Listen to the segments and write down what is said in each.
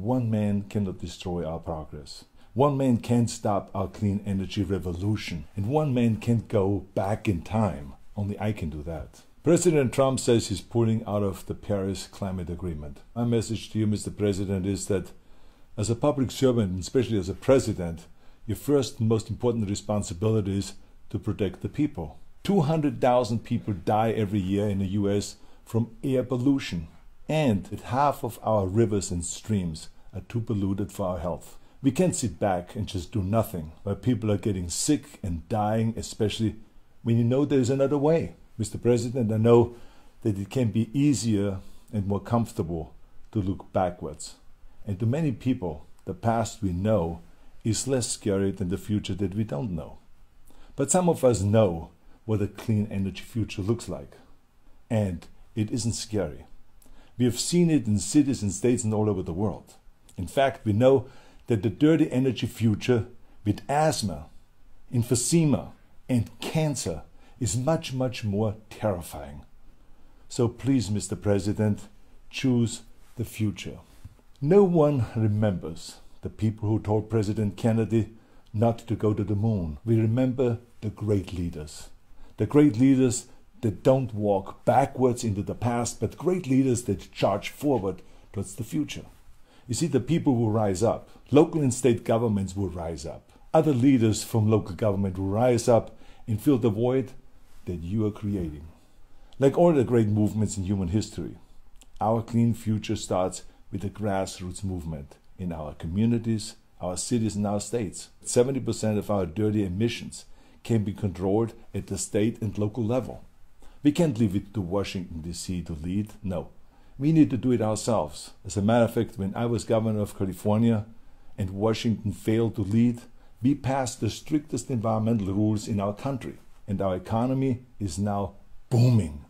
one man cannot destroy our progress. One man can't stop our clean energy revolution. And one man can't go back in time. Only I can do that. President Trump says he's pulling out of the Paris climate agreement. My message to you, Mr. President, is that as a public servant, and especially as a president, your first and most important responsibility is to protect the people. 200,000 people die every year in the US from air pollution. And that half of our rivers and streams are too polluted for our health. We can't sit back and just do nothing while people are getting sick and dying, especially when you know there's another way. Mr. President, I know that it can be easier and more comfortable to look backwards. And to many people, the past we know is less scary than the future that we don't know. But some of us know what a clean energy future looks like. And it isn't scary. We have seen it in cities and states and all over the world. In fact, we know that the dirty energy future with asthma, emphysema, and cancer is much, much more terrifying. So please, Mr. President, choose the future. No one remembers the people who told President Kennedy not to go to the moon. We remember the great leaders. The great leaders that don't walk backwards into the past, but great leaders that charge forward towards the future. You see, the people will rise up. Local and state governments will rise up. Other leaders from local government will rise up and fill the void that you are creating. Like all the great movements in human history, our clean future starts with a grassroots movement in our communities, our cities, and our states. 70% of our dirty emissions can be controlled at the state and local level. We can't leave it to Washington, D.C. to lead. No, we need to do it ourselves. As a matter of fact, when I was governor of California and Washington failed to lead, we passed the strictest environmental rules in our country. And our economy is now booming.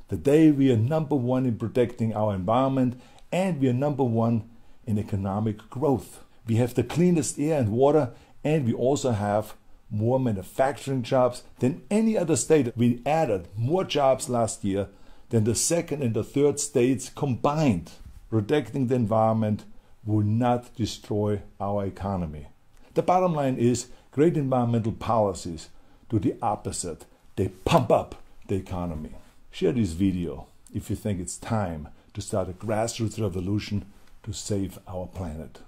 Today we are number one in protecting our environment, and we are number one in economic growth. We have the cleanest air and water, and we also have more manufacturing jobs than any other state. We added more jobs last year than the second and the third states combined. Protecting the environment will not destroy our economy. The bottom line is great environmental policies do the opposite. They pump up the economy. Share this video if you think it's time to start a grassroots revolution to save our planet.